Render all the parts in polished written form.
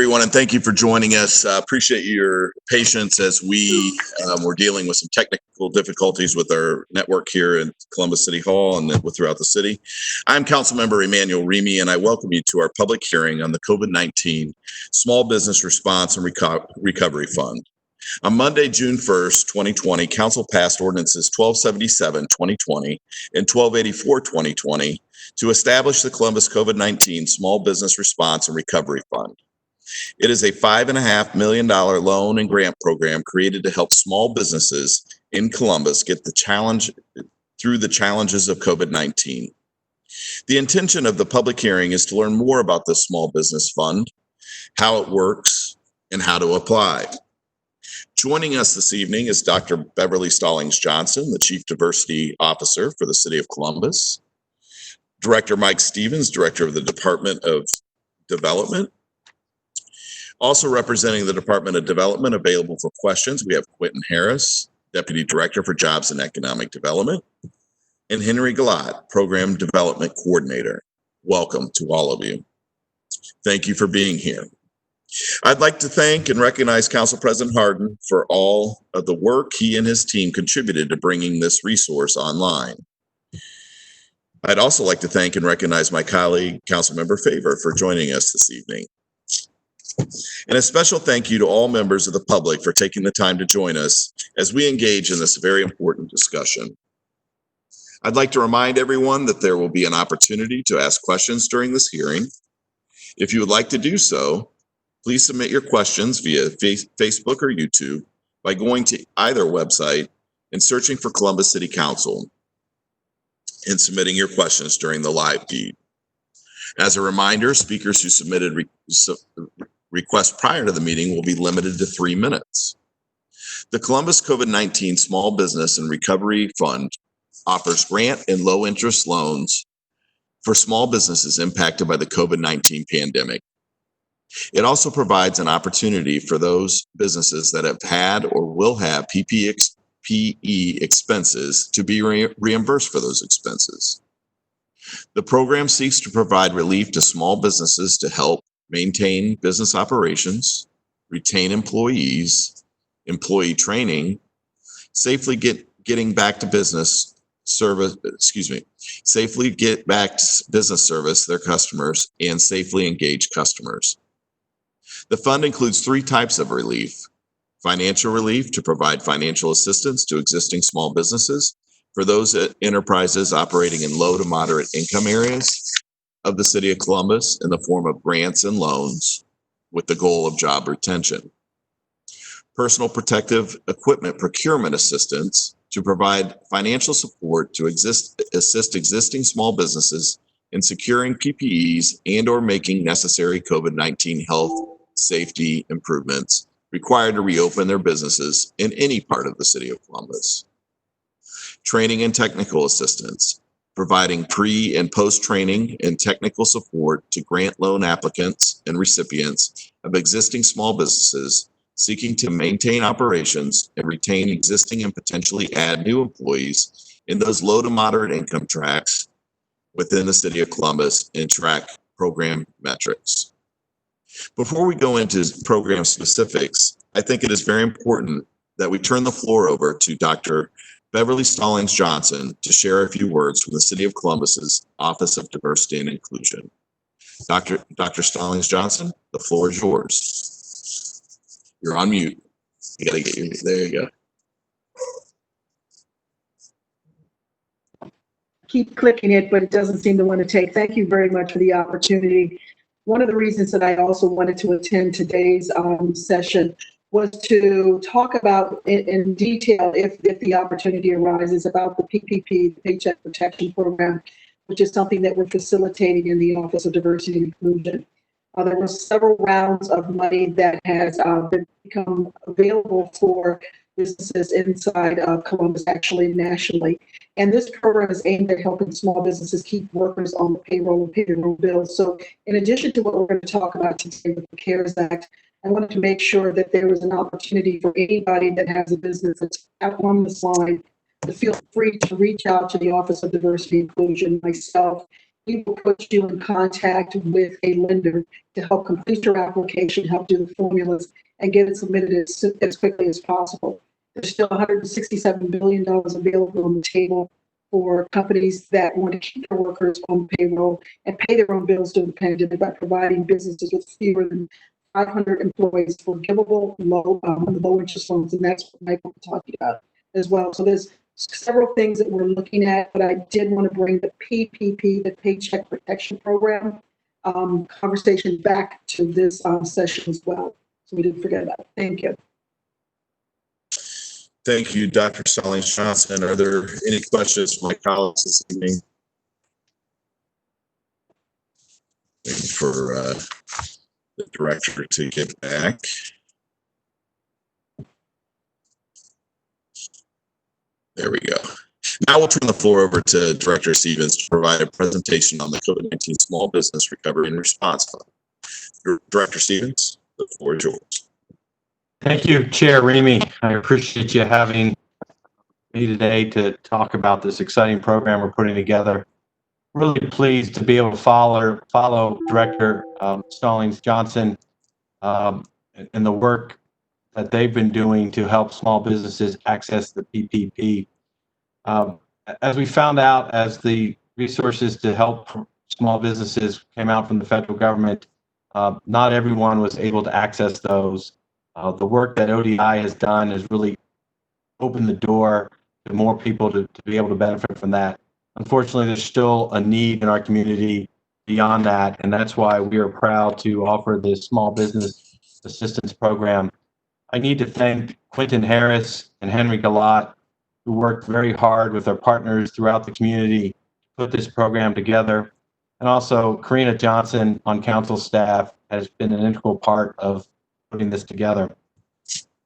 everyone, and thank you for joining us. Appreciate your patience as we were dealing with some technical difficulties with our network here in Columbus City Hall and throughout the city. I'm Councilmember Emmanuel Remy, and I welcome you to our public hearing on the COVID-19 Small Business Response and Recovery Fund. On Monday, June 1st, 2020, Council passed ordinances 1277, 2020 and 1284, 2020 to establish the Columbus COVID-19 Small Business Response and Recovery Fund. It is a $5.5 million loan and grant program created to help small businesses in Columbus get through the challenges of COVID-19. The intention of the public hearing is to learn more about this small business fund, how it works, and how to apply. Joining us this evening is Dr. Beverly Stallings Johnson, the Chief Diversity Officer for the City of Columbus, Director Mike Stevens, Director of the Department of Development. Also representing the Department of Development, available for questions, we have Quentin Harris, Deputy Director for Jobs and Economic Development, and Henry Galat, Program Development Coordinator. Welcome to all of you. Thank you for being here. I'd like to thank and recognize Council President Hardin for all of the work he and his team contributed to bringing this resource online. I'd also like to thank and recognize my colleague, Councilmember Favor, for joining us this evening. And a special thank you to all members of the public for taking the time to join us as we engage in this very important discussion. I'd like to remind everyone that there will be an opportunity to ask questions during this hearing. If you would like to do so, please submit your questions via Facebook or YouTube by going to either website and searching for Columbus City Council and submitting your questions during the live feed. As a reminder, speakers who submitted requests prior to the meeting will be limited to 3 minutes. The Columbus COVID-19 Small Business and Recovery Fund offers grant and low interest loans for small businesses impacted by the COVID-19 pandemic. It also provides an opportunity for those businesses that have had or will have PPE expenses to be reimbursed for those expenses. The program seeks to provide relief to small businesses to help maintain business operations, retain employees, employee training, safely get back to business service their customers, and safely engage customers. The fund includes 3 types of relief: financial relief to provide financial assistance to existing small businesses for those enterprises operating in low to moderate income areas of the City of Columbus in the form of grants and loans with the goal of job retention. Personal protective equipment procurement assistance to provide financial support to assist existing small businesses in securing PPEs and or making necessary COVID-19 health safety improvements required to reopen their businesses in any part of the City of Columbus. Training and technical assistance, providing pre- and post-training and technical support to grant loan applicants and recipients of existing small businesses seeking to maintain operations and retain existing and potentially add new employees in those low to moderate income tracts within the City of Columbus and track program metrics. Before we go into program specifics, I think it is very important that we turn the floor over to Dr. Beverly Stallings Johnson to share a few words from the City of Columbus's Office of Diversity and Inclusion. Dr. Stallings Johnson, the floor is yours. You're on mute. You gotta get you, there you go. Keep clicking it, but it doesn't seem to want to take. Thank you very much for the opportunity. One of the reasons that I also wanted to attend today's session was to talk about in detail, if the opportunity arises, about the PPP, the Paycheck Protection Program, which is something that we're facilitating in the Office of Diversity and Inclusion. There were several rounds of money that has become available for businesses inside of Columbus, actually nationally. And this program is aimed at helping small businesses keep workers on the payroll and pay their own bills. So in addition to what we're going to talk about today with the CARES Act, I wanted to make sure that there was an opportunity for anybody that has a business that's out on this line to feel free to reach out to the Office of Diversity and Inclusion, myself, we will put you in contact with a lender to help complete your application, help do the formulas, and get it submitted as quickly as possible. There's still $167 billion available on the table for companies that want to keep their workers on payroll and pay their own bills during the pandemic by providing businesses with fewer than 500 employees forgivable low interest loans, and that's what Michael was talking about as well. So there's several things that we're looking at, but I did want to bring the PPP, the Paycheck Protection Program, conversation back to this session as well. So we didn't forget about it. Thank you. Thank you, Dr. Stallings Johnson. Are there any questions from my colleagues this evening? Waiting for the director to get back. There we go. Now we'll turn the floor over to Director Stevens to provide a presentation on the COVID-19 Small Business Recovery and Response Fund. Director Stevens, the floor is yours. Thank you, Chair Remy. I appreciate you having me today to talk about this exciting program we're putting together. Really pleased to be able to follow Director Stallings Johnson and the work that they've been doing to help small businesses access the PPP. As we found out, as the resources to help small businesses came out from the federal government, not everyone was able to access those. The work that ODI has done has really opened the door to more people to be able to benefit from that. Unfortunately, there's still a need in our community beyond that, and that's why we are proud to offer this small business assistance program. I need to thank Quentin Harris and Henry Galat, who worked very hard with our partners throughout the community to put this program together. And also Karina Johnson on council staff has been an integral part of putting this together.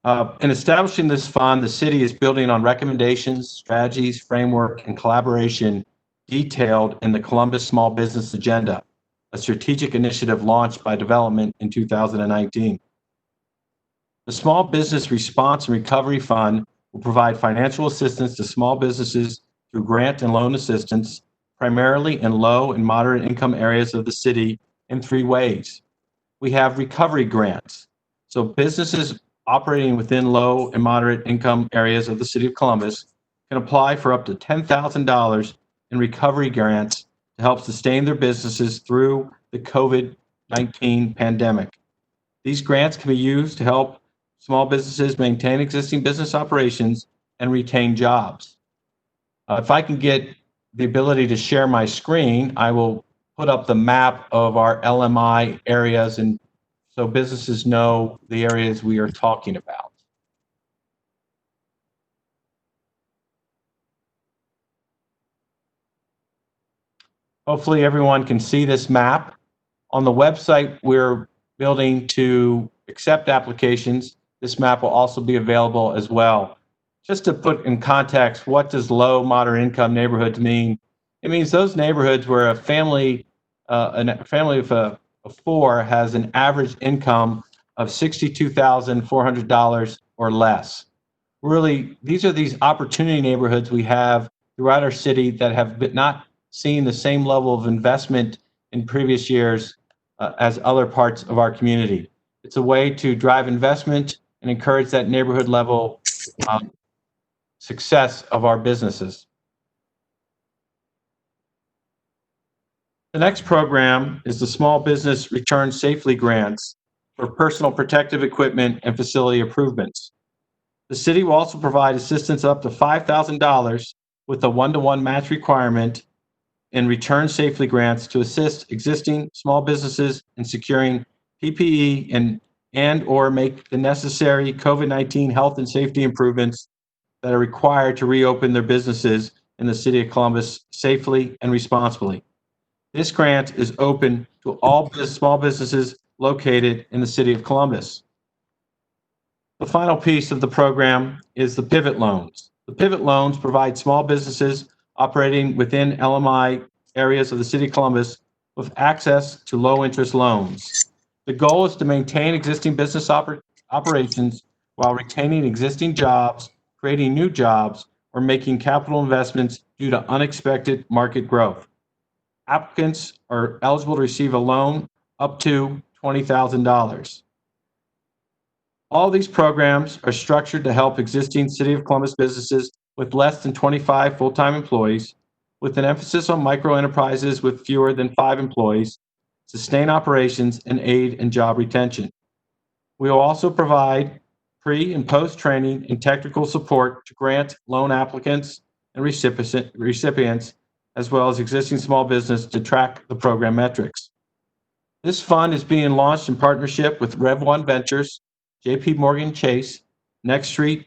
In establishing this fund, the city is building on recommendations, strategies, framework, and collaboration detailed in the Columbus Small Business Agenda, a strategic initiative launched by Development in 2019. The Small Business Response and Recovery Fund will provide financial assistance to small businesses through grant and loan assistance, primarily in low and moderate income areas of the city in three ways. We have recovery grants. So businesses operating within low and moderate income areas of the city of Columbus can apply for up to $10,000 in recovery grants to help sustain their businesses through the COVID-19 pandemic. These grants can be used to help small businesses maintain existing business operations and retain jobs. If I can get the ability to share my screen, I will put up the map of our LMI areas, and so businesses know the areas we are talking about. Hopefully everyone can see this map. On the website we're building to accept applications, this map will also be available as well. Just to put in context, what does low, moderate income neighborhoods mean? It means those neighborhoods where a family of four has an average income of $62,400 or less. Really, these are these opportunity neighborhoods we have throughout our city that have not seen the same level of investment in previous years as other parts of our community. It's a way to drive investment and encourage that neighborhood level success of our businesses. The next program is the Small Business Return Safely Grants for personal protective equipment and facility improvements. The city will also provide assistance up to $5,000 with a one-to-one match requirement in return safely grants to assist existing small businesses in securing PPE and or make the necessary COVID-19 health and safety improvements that are required to reopen their businesses in the city of Columbus safely and responsibly. This grant is open to all small businesses located in the city of Columbus. The final piece of the program is the pivot loans. The pivot loans provide small businesses operating within LMI areas of the city of Columbus with access to low interest loans. The goal is to maintain existing business operations while retaining existing jobs, creating new jobs, or making capital investments due to unexpected market growth. Applicants are eligible to receive a loan up to $20,000. All these programs are structured to help existing City of Columbus businesses with less than 25 full-time employees, with an emphasis on micro enterprises with fewer than 5 employees, sustain operations, and aid in job retention. We will also provide pre- and post-training and technical support to grant loan applicants and recipients, as well as existing small business to track the program metrics. This fund is being launched in partnership with Rev One Ventures, JP Morgan Chase, Next Street,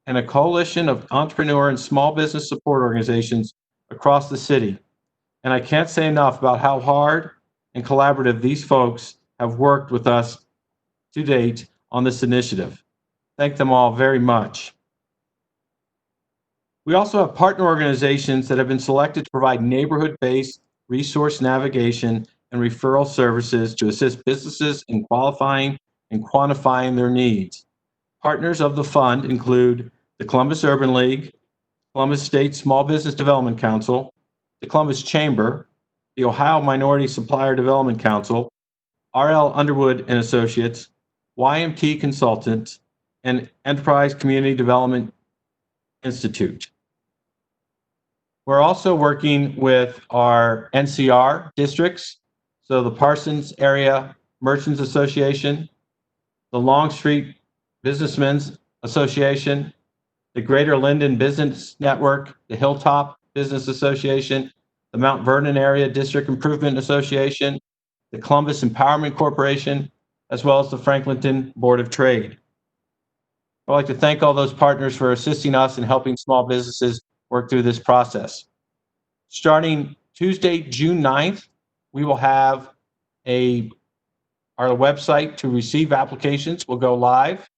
and a coalition of entrepreneur and small business support organizations across the city. And I can't say enough about how hard and collaborative these folks have worked with us to date on this initiative. Thank them all very much. We also have partner organizations that have been selected to provide neighborhood-based resource navigation and referral services to assist businesses in qualifying and quantifying their needs. Partners of the fund include the Columbus Urban League, Columbus State Small Business Development Council, the Columbus Chamber, the Ohio Minority Supplier Development Council, RL Underwood and Associates, YMT Consultants, and Enterprise Community Development Institute. We're also working with our NCR districts, so the Parsons Area Merchants Association, the Long Street Businessmen's Association, the Greater Linden Business Network, the Hilltop Business Association, the Mount Vernon Area District Improvement Association, the Columbus Empowerment Corporation, as well as the Franklinton Board of Trade. I'd like to thank all those partners for assisting us in helping small businesses work through this process. Starting Tuesday, June 9th, we will have our website to receive applications will go live.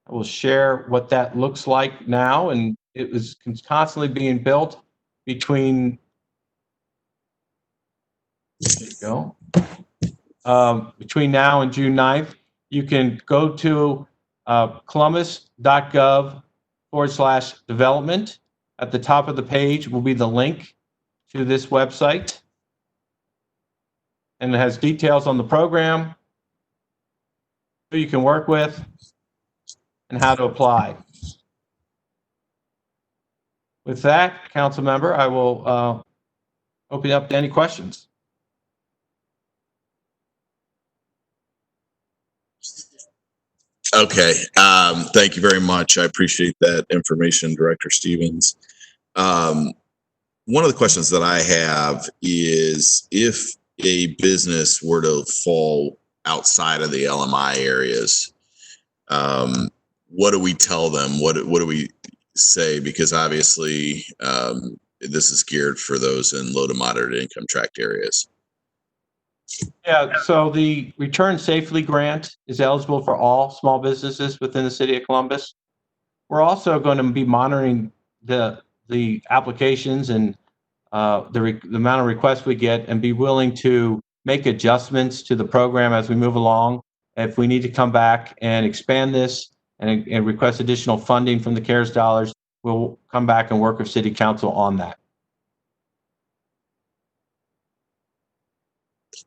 I will share what that looks like now, and it was constantly being built between, there you go, between now and June 9th. You can go to columbus.gov/development. At the top of the page will be the link to this website, and it has details on the program, who you can work with, and how to apply. With that, council member, I will open it up to any questions. Okay. Thank you very much. I appreciate that information, Director Stevens. One of the questions that I have is, if a business were to fall outside of the LMI areas, what do we tell them? What do we say? Because obviously, this is geared for those in low to moderate income tract areas. Yeah, so the Return Safely grant is eligible for all small businesses within the city of Columbus. We're also going to be monitoring the applications and the amount of requests we get, and be willing to make adjustments to the program as we move along. If we need to come back and expand this and request additional funding from the CARES dollars, we'll come back and work with City Council on that.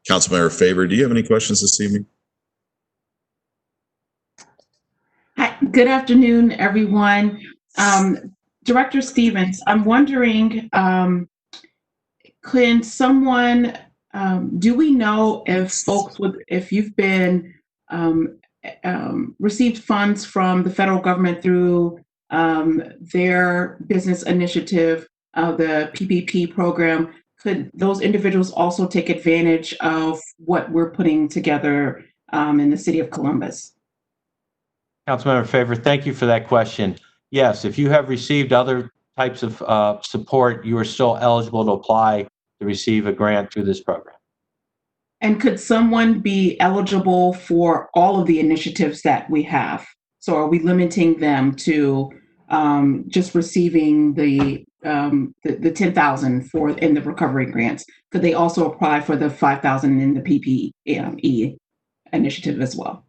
Councilmember Faber, do you have any questions this evening? Hi, good afternoon, everyone. Director Stevens, I'm wondering, can someone, do we know if folks if you've been received funds from the federal government through their business initiative, the PPP program, could those individuals also take advantage of what we're putting together in the city of Columbus? Councilmember Faber, thank you for that question. Yes, if you have received other types of support, you are still eligible to apply to receive a grant through this program. And could someone be eligible for all of the initiatives that we have? So are we limiting them to just receiving the 10,000 in the recovery grants? Could they also apply for the 5,000 in the PPE initiative as well?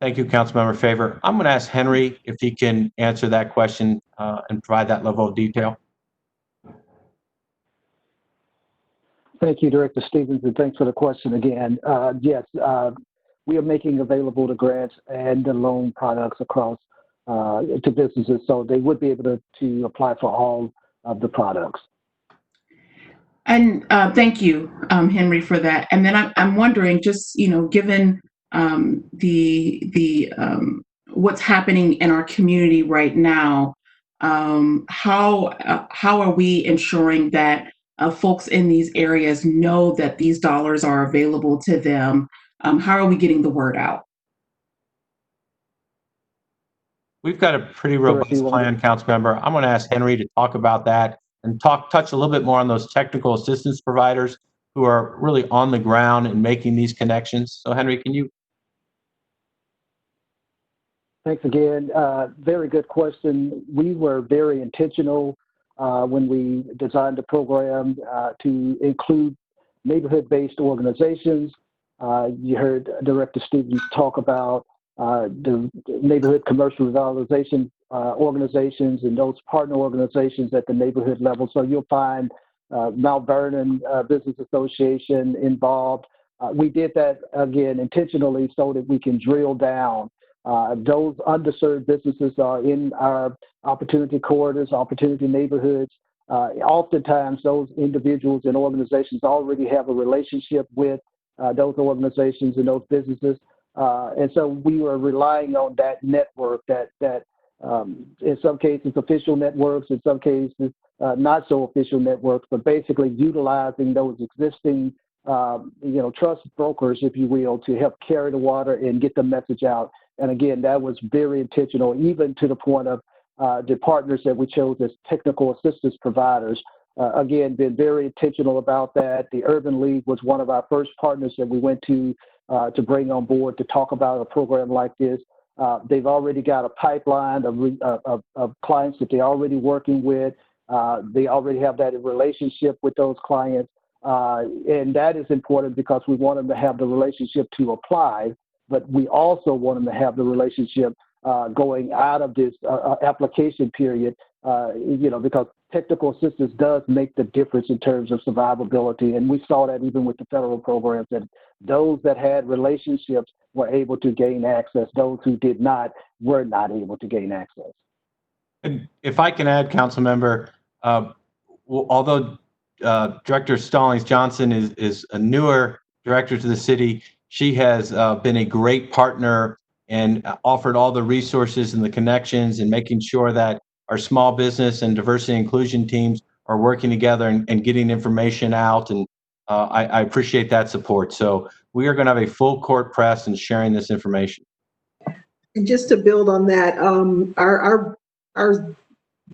Thank you, Councilmember Faber. I'm going to ask Henry if he can answer that question and provide that level of detail. Thank you, Director Stevens, and thanks for the question again. Yes, we are making available the grants and the loan products across to businesses, so they would be able to apply for all of the products. And thank you, Henry, for that. And then I'm wondering, just given the what's happening in our community right now, how are we ensuring that folks in these areas know that these dollars are available to them? How are we getting the word out? We've got a pretty robust plan, Councilmember. I'm going to ask Henry to talk about that and touch a little bit more on those technical assistance providers who are really on the ground and making these connections. So, Henry, can you? Thanks again. Very good question. We were very intentional when we designed the program to include neighborhood-based organizations. You heard Director Stevens talk about the neighborhood commercial revitalization organizations and those partner organizations at the neighborhood level. So you'll find Mount Vernon Business Association involved. We did that, again, intentionally so that we can drill down. Those underserved businesses are in our opportunity corridors, opportunity neighborhoods. Oftentimes, those individuals and organizations already have a relationship with those organizations and those businesses. And so we were relying on that network that in some cases official networks, in some cases not so official networks, but basically utilizing those existing trust brokers, if you will, to help carry the water and get the message out. And again, that was very intentional, even to the point of the partners that we chose as technical assistance providers. Again, been very intentional about that. The Urban League was one of our first partners that we went to bring on board to talk about a program like this. They've already got a pipeline of clients that they're already working with. They already have that relationship with those clients. And that is important because we want them to have the relationship to apply, but we also want them to have the relationship going out of this application period, because technical assistance does make the difference in terms of survivability. And we saw that even with the federal programs, that those that had relationships were able to gain access. Those who did not were not able to gain access. And if I can add, Councilmember, although Director Stallings Johnson is a newer director to the city, she has been a great partner and offered all the resources and the connections and making sure that our small business and diversity and inclusion teams are working together and getting information out. And I appreciate that support. So we are going to have a full court press and sharing this information. And just to build on that, our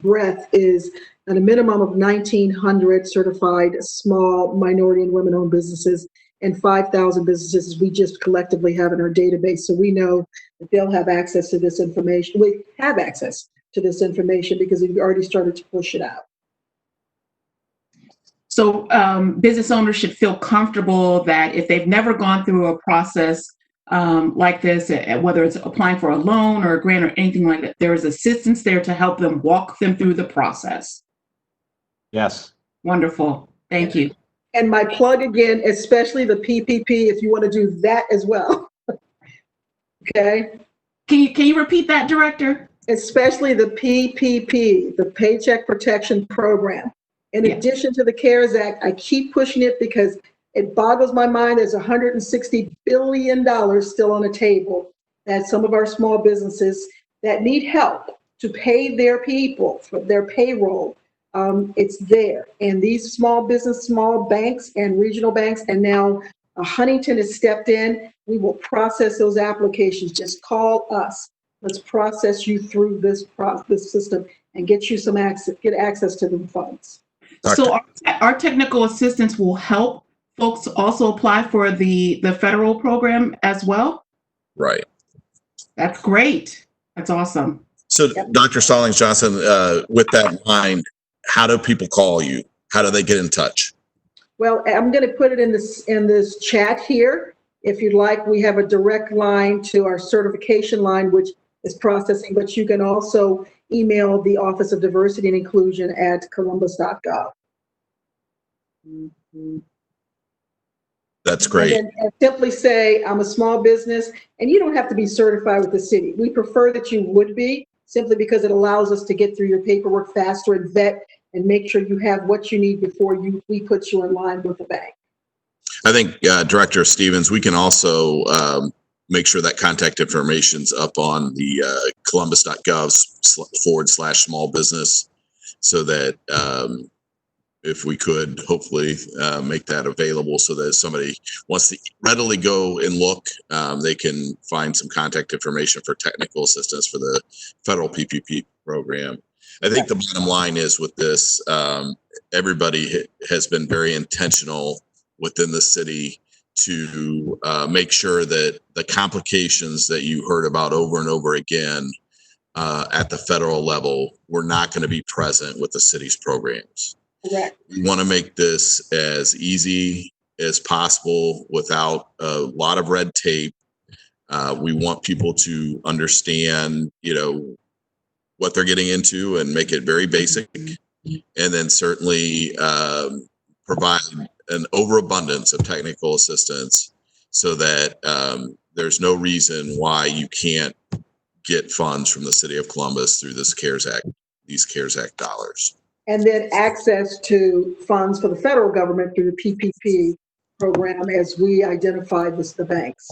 breadth is at a minimum of 1,900 certified small minority and women-owned businesses and 5,000 businesses we just collectively have in our database. So we know that they'll have access to this information. We have access to this information because we've already started to push it out. So business owners should feel comfortable that if they've never gone through a process like this, whether it's applying for a loan or a grant or anything like that, there is assistance there to help them walk them through the process. Yes. Wonderful. Thank you. And my plug again, especially the PPP, if you want to do that as well. Okay. Can you repeat that, Director? Especially the PPP, the Paycheck Protection Program. In addition to the CARES Act, I keep pushing it because it boggles my mind. There's $160 billion still on the table that some of our small businesses that need help to pay their people for their payroll. It's there. And these small banks and regional banks, and now Huntington has stepped in. We will process those applications. Just call us. Let's process you through this system and get you get access to the funds. So our technical assistance will help folks also apply for the federal program as well? Right. That's great. That's awesome. So Dr. Stallings Johnson, with that in mind, how do people call you? How do they get in touch? Well, I'm going to put it in this chat here. If you'd like, we have a direct line to our certification line, which is processing, but you can also email the Office of Diversity and Inclusion at columbus.gov. That's great. And then simply say, I'm a small business, and you don't have to be certified with the city. We prefer that you would be, simply because it allows us to get through your paperwork faster and vet and make sure you have what you need before we put you in line with the bank. I think Director Stevens, we can also make sure that contact information's up on the columbus.gov/small business, so that if we could hopefully make that available so that if somebody wants to readily go and look, they can find some contact information for technical assistance for the federal PPP program. I think the bottom line is with this, everybody has been very intentional within the city to make sure that the complications that you heard about over and over again at the federal level were not going to be present with the city's programs. Correct. We want to make this as easy as possible without a lot of red tape. We want people to understand, what they're getting into and make it very basic. And then certainly provide an overabundance of technical assistance so that there's no reason why you can't get funds from the city of Columbus through this CARES Act, these CARES Act dollars. And then access to funds for the federal government through the PPP program, as we identified with the banks.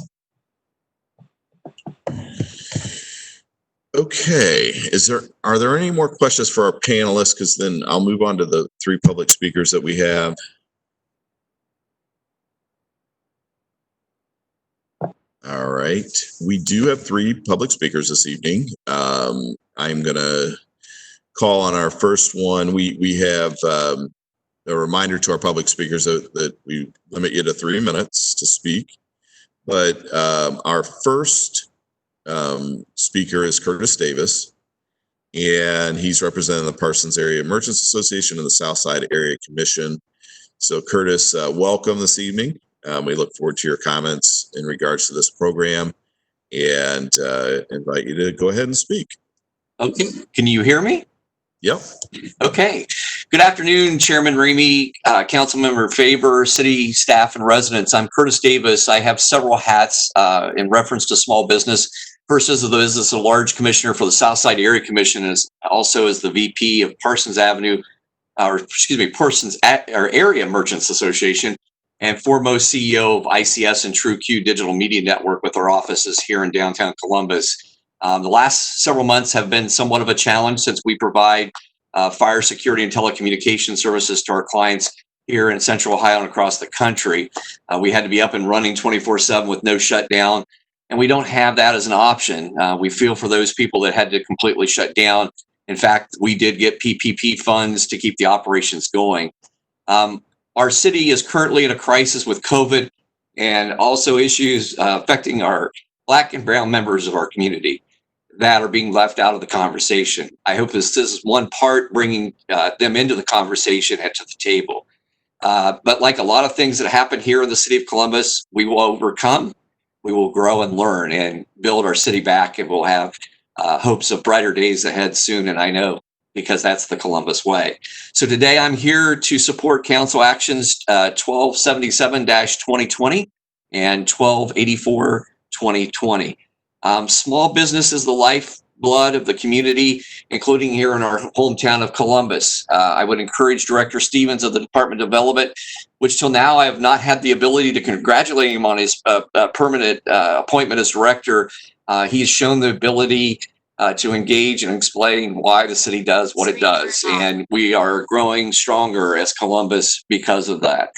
Okay, are there any more questions for our panelists? Because then I'll move on to the three public speakers that we have. All right, we do have three public speakers this evening. I'm gonna call on our first one. We have a reminder to our public speakers that we limit you to 3 minutes to speak. But our first speaker is Curtis Davis, and he's representing the Parsons Area Merchants Association and the Southside Area Commission. So Curtis, welcome this evening. We look forward to your comments in regards to this program, and invite you to go ahead and speak. Okay, can you hear me? Yep. Okay. Good afternoon, Chairman Remy, Councilmember Faber, city staff and residents. I'm Curtis Davis. I have several hats in reference to small business. First as the business, a large commissioner for the Southside Area Commission, and also as the VP of Parsons Area Merchants Association, and foremost CEO of ICS and TrueQ Digital Media Network with our offices here in downtown Columbus. The last several months have been somewhat of a challenge since we provide fire security and telecommunication services to our clients here in Central Ohio and across the country. We had to be up and running 24/7 with no shutdown, and we don't have that as an option. We feel for those people that had to completely shut down. In fact, we did get PPP funds to keep the operations going. Our city is currently in a crisis with COVID and also issues affecting our Black and brown members of our community that are being left out of the conversation. I hope this is one part bringing them into the conversation and to the table. But like a lot of things that happen here in the city of Columbus, we will overcome, we will grow and learn and build our city back, and we'll have hopes of brighter days ahead soon. And I know, because that's the Columbus way. So today I'm here to support Council Actions 1277-2020 and 1284-2020. Small business is the lifeblood of the community, including here in our hometown of Columbus. I would encourage Director Stevens of the Department of Development, which till now I have not had the ability to congratulate him on his permanent appointment as director. He has shown the ability to engage and explain why the city does what it does. And we are growing stronger as Columbus because of that.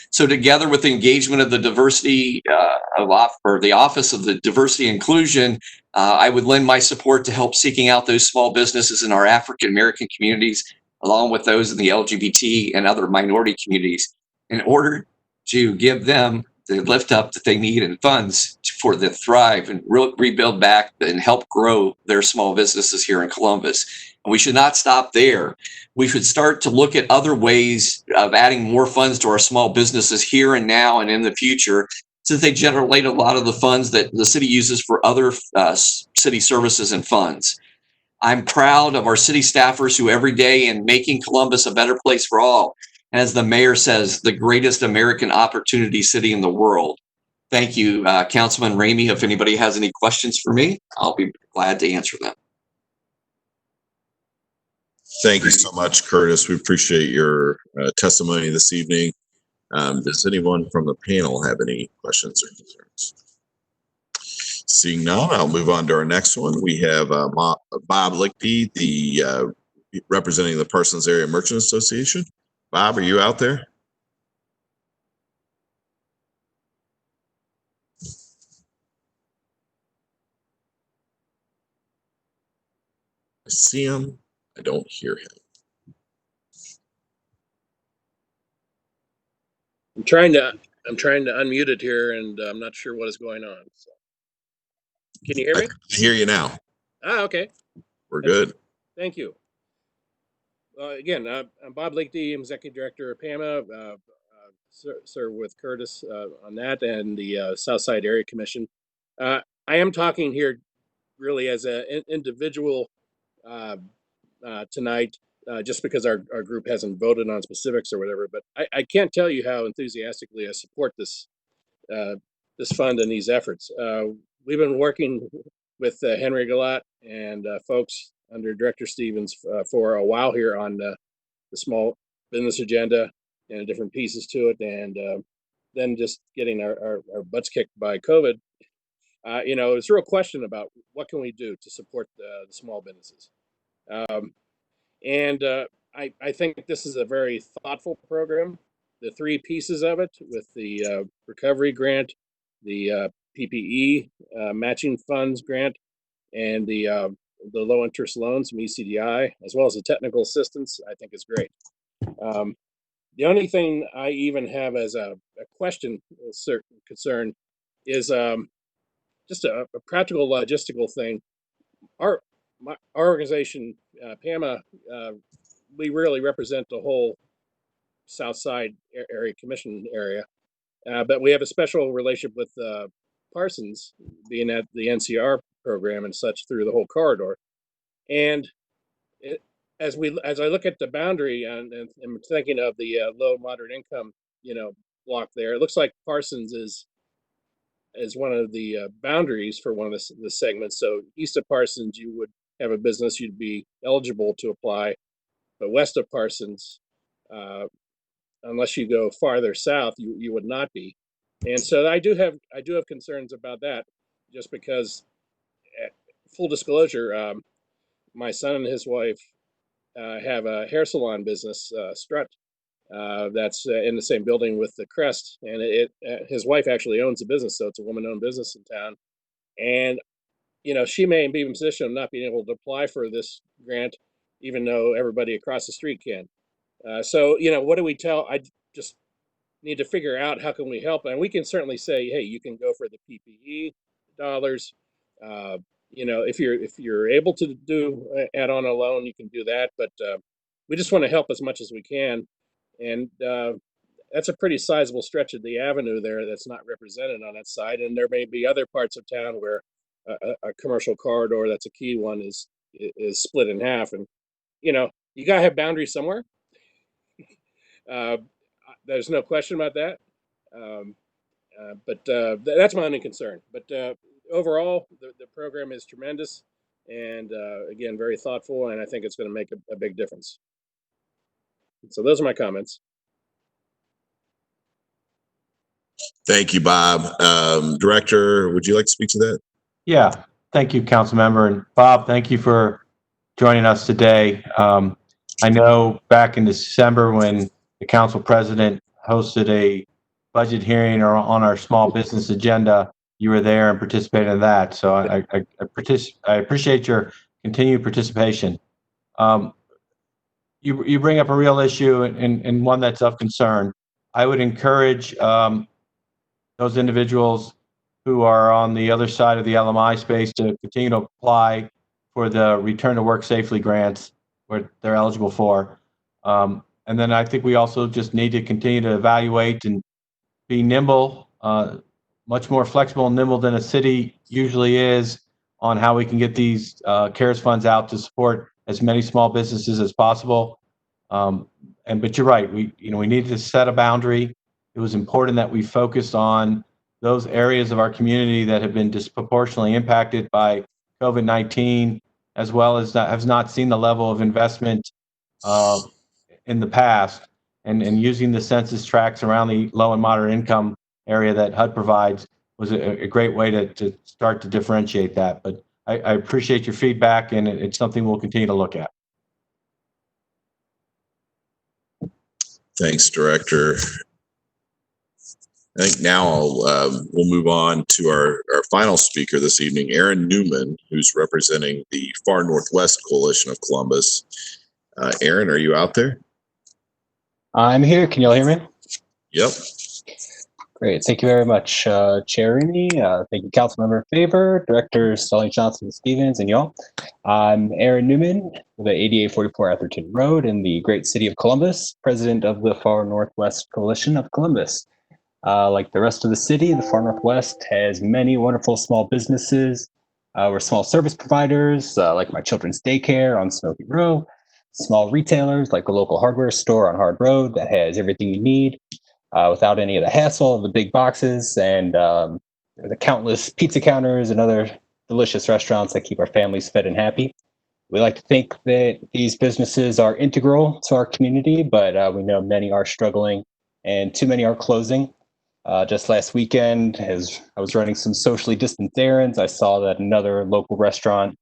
So together with the engagement of the diversity the Office of the Diversity Inclusion, I would lend my support to help seeking out those small businesses in our African American communities, along with those in the LGBT and other minority communities, in order to give them the lift up that they need and funds for them to thrive and rebuild back and help grow their small businesses here in Columbus. And we should not stop there. We should start to look at other ways of adding more funds to our small businesses here and now and in the future, since they generate a lot of the funds that the city uses for other city services and funds. I'm proud of our city staffers who every day in making Columbus a better place for all as the mayor says, the greatest American opportunity city in the world. Thank you, Councilman Ramey. If anybody has any questions for me, I'll be glad to answer them. Thank you so much, Curtis. We appreciate your testimony this evening. Does anyone from the panel have any questions or concerns? Seeing none, I'll move on to our next one. We have Bob Lichty, the representing the Parsons Area Merchant Association. Bob, are you out there? I see him. I don't hear him. I'm trying to unmute it here, and I'm not sure what is going on. So. Can you hear me? I hear you now. Okay. We're good. Thank you. Again, I'm Bob Lichty, Executive Director of PAMA. Serve with Curtis on that and the Southside Area Commission. I am talking here really as an individual tonight, just because our group hasn't voted on specifics or whatever. But I can't tell you how enthusiastically I support this fund and these efforts. We've been working with Henry Galat and folks under Director Stevens for a while here on the small business agenda and different pieces to it, and then just getting our butts kicked by COVID. It's a real question about what can we do to support the small businesses. I think this is a very thoughtful program. The three pieces of it with the recovery grant, the PPE matching funds grant, and the low interest loans from ECDI, as well as the technical assistance, I think is great. The only thing I even have as a question, a certain concern, is just a practical logistical thing. Our organization, PAMA, we really represent the whole Southside Area Commission area, but we have a special relationship with Parsons, being at the NCR program and such through the whole corridor. And as I look at the boundary and thinking of the low moderate income, block there, it looks like Parsons is one of the boundaries for one of the segments. So east of Parsons, you would have a business, you'd be eligible to apply, but west of Parsons, unless you go farther south, you would not be. And so I do have concerns about that, just because, full disclosure, my son and his wife have a hair salon business, Strut, that's in the same building with the Crest, and his wife actually owns the business, so it's a woman-owned business in town. And she may be in a position of not being able to apply for this grant, even though everybody across the street can. So what do we tell? I just need to figure out how can we help, and we can certainly say, hey, you can go for the PPE dollars. If you're able to do add on a loan, you can do that. But we just want to help as much as we can, and that's a pretty sizable stretch of the avenue there that's not represented on that side. And there may be other parts of town where a commercial corridor that's a key one is split in half, and you gotta have boundaries somewhere. There's no question about that. But that's my only concern. But overall, the program is tremendous, and again, very thoughtful, and I think it's going to make a big difference. So those are my comments. Thank you, Bob. Director, would you like to speak to that? Yeah, thank you, council member. And Bob, thank you for joining us today. I know back in December when the council president hosted a budget hearing or on our small business agenda, you were there and participated in that. So I appreciate your continued participation. You bring up a real issue and one that's of concern. I would encourage those individuals who are on the other side of the LMI space to continue to apply for the Return to Work Safely grants, what they're eligible for. And then I think we also just need to continue to evaluate and be nimble, much more flexible and nimble than a city usually is on how we can get these CARES funds out to support as many small businesses as possible. But you're right. We needed to set a boundary. It was important that we focus on those areas of our community that have been disproportionately impacted by COVID-19, as well as that have not seen the level of investment in the past, and using the census tracts around the low and moderate income area that HUD provides was a great way to start to differentiate that. But I appreciate your feedback, and it's something we'll continue to look at. Thanks, Director. I think now we'll move on to our final speaker this evening, Aaron Newman, who's representing the Far Northwest Coalition of Columbus. Aaron, are you out there? I'm here. Can you all hear me? Yep. Great. Thank you very much, Chair Remy. Thank you, Councilmember Faber, Directors Sully Johnson and Stevens, and y'all. I'm Aaron Newman with the 8844 Atherton Road in the great city of Columbus, president of the Far Northwest Coalition of Columbus. Like the rest of the city, the Far Northwest has many wonderful small businesses. We're small service providers, like my children's daycare on Smoky Row, small retailers like the local hardware store on Hard Road that has everything you need without any of the hassle of the big boxes, and the countless pizza counters and other delicious restaurants that keep our families fed and happy. We like to think that these businesses are integral to our community, but we know many are struggling and too many are closing. Just last weekend, as I was running some socially distanced errands, I saw that another local restaurant,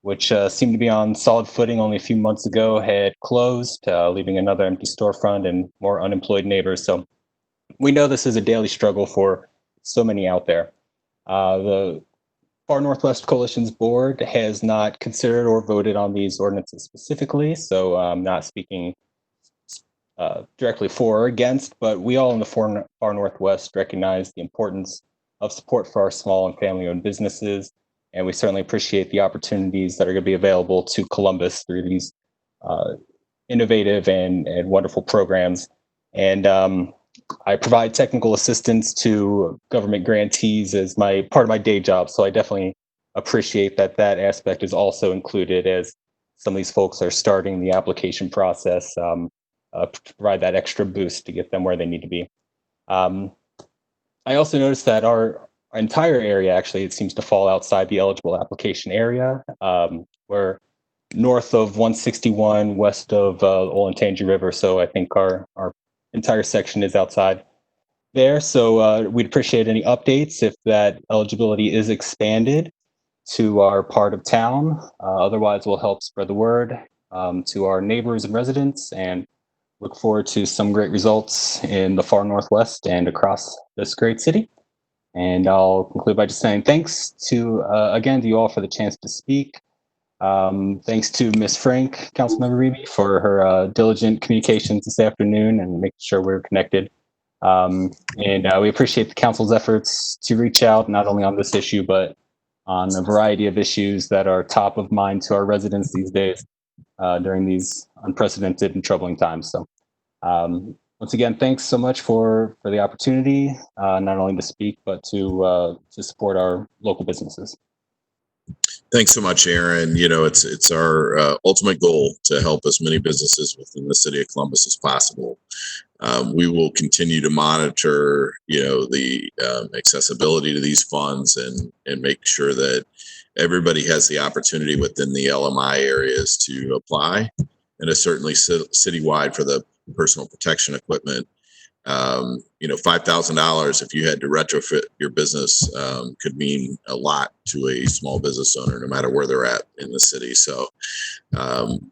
which seemed to be on solid footing only a few months ago, had closed, leaving another empty storefront and more unemployed neighbors. So we know this is a daily struggle for so many out there. The Far Northwest Coalition's board has not considered or voted on these ordinances specifically, so I'm not speaking directly for or against, but we all in the Far Northwest recognize the importance of support for our small and family-owned businesses, and we certainly appreciate the opportunities that are going to be available to Columbus through these innovative and wonderful programs. And I provide technical assistance to government grantees as part of my day job, so I definitely appreciate that aspect is also included as some of these folks are starting the application process. Provide that extra boost to get them where they need to be. I also noticed that our entire area, actually, it seems to fall outside the eligible application area. We're north of 161, west of Olentangy River, so I think our entire section is outside there. So we'd appreciate any updates if that eligibility is expanded to our part of town. Otherwise, we'll help spread the word to our neighbors and residents, and look forward to some great results in the Far Northwest and across this great city. And I'll conclude by just saying thanks to, again, to you all for the chance to speak. Thanks to Ms. Frank, Councilmember Remy, for her diligent communications this afternoon and making sure we're connected. And we appreciate the council's efforts to reach out, not only on this issue, but on a variety of issues that are top of mind to our residents these days during these unprecedented and troubling times. So once again, thanks so much for the opportunity, not only to speak, but to support our local businesses. Thanks so much, Aaron. You know, it's our ultimate goal to help as many businesses within the city of Columbus as possible. We will continue to monitor, the accessibility to these funds and make sure that everybody has the opportunity within the LMI areas to apply, and it's certainly citywide for the personal protection equipment. $5,000 if you had to retrofit your business could mean a lot to a small business owner, no matter where they're at in the city. So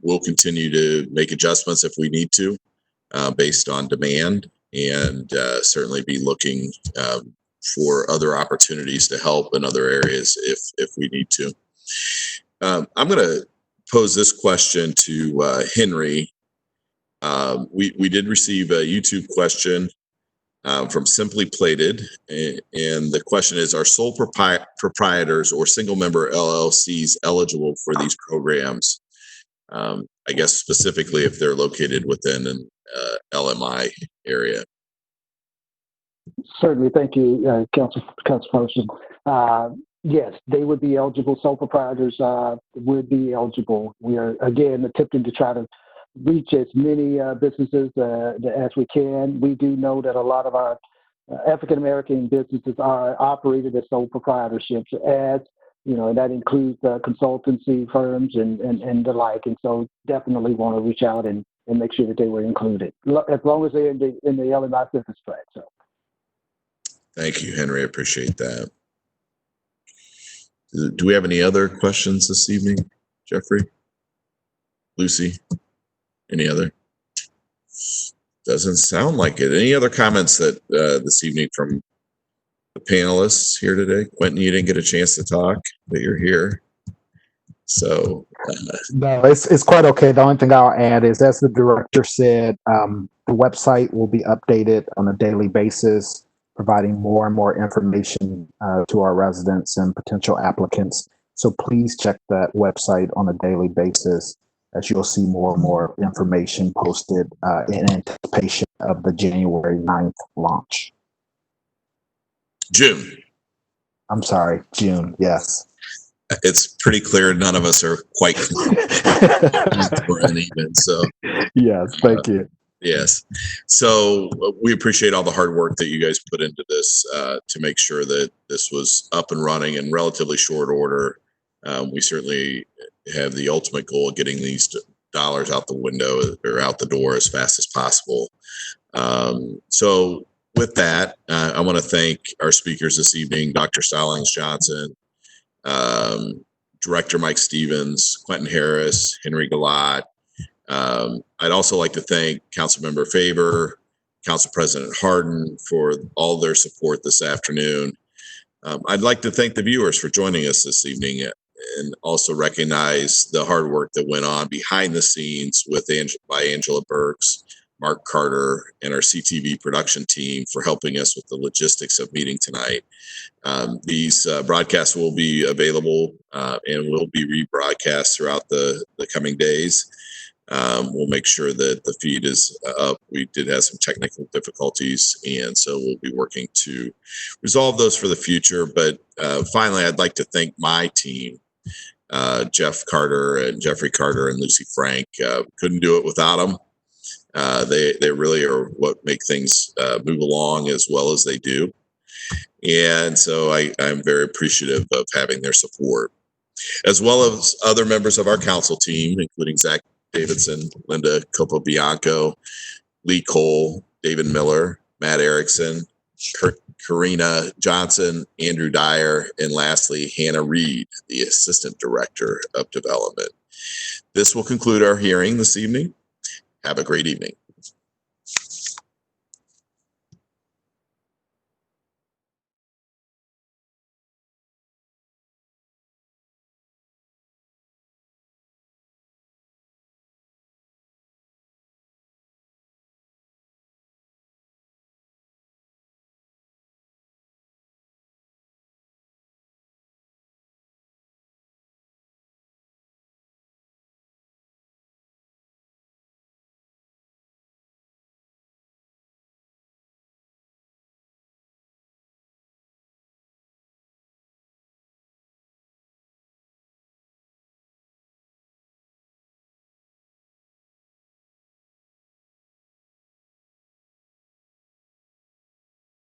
we'll continue to make adjustments if we need to based on demand, and certainly be looking for other opportunities to help in other areas if we need to. I'm going to pose this question to Henry. We did receive a YouTube question from Simply Plated, and the question is: are sole proprietors or single member LLCs eligible for these programs? I guess specifically if they're located within an LMI area. Certainly, thank you, Councilperson. Yes, they would be eligible. Sole proprietors would be eligible. We are, again, attempting to try to reach as many businesses as we can. We do know that a lot of our African American businesses are operated as sole proprietorships, as you know, and that includes consultancy firms and the like. And so, definitely want to reach out and make sure that they were included, as long as they're in the LMI business track. So, Thank you, Henry. I appreciate that. Do we have any other questions this evening, Jeffrey? Lucy? Any other? Doesn't sound like it. Any other comments that this evening from the panelists here today? Quentin, you didn't get a chance to talk, but you're here. So no, it's quite okay. The only thing I'll add is, as the director said, the website will be updated on a daily basis, providing more and more information to our residents and potential applicants. So please check that website on a daily basis, as you'll see more and more information posted in anticipation of the January 9th launch. June. I'm sorry, June, yes. It's pretty clear none of us are quite uneven. So yes, thank you. Yes. So we appreciate all the hard work that you guys put into this to make sure that this was up and running in relatively short order. We certainly have the ultimate goal of getting these dollars out the window or out the door as fast as possible. So with that, I want to thank our speakers this evening, Dr. Stallings Johnson, Director Mike Stevens, Quentin Harris, Henry Galat. I'd also like to thank Councilmember Faber, Council President Harden for all their support this afternoon. I'd like to thank the viewers for joining us this evening and also recognize the hard work that went on behind the scenes by Angela Burks, Mark Carter, and our CTV production team for helping us with the logistics of meeting tonight. These broadcasts will be available and will be rebroadcast throughout the coming days. We'll make sure that the feed is up. We did have some technical difficulties, and so we'll be working to resolve those for the future. But finally, I'd like to thank my team, Jeff Carter and Jeffrey Carter and Lucy Frank. Couldn't do it without them. They really are what make things move along as well as they do. And so I'm very appreciative of having their support, as well as other members of our council team, including Zach Davidson, Linda Copobianco, Lee Cole, David Miller, Matt Erickson, Karina Johnson, Andrew Dyer, and lastly, Hannah Reed, the Assistant Director of Development. This will conclude our hearing this evening. Have a great evening.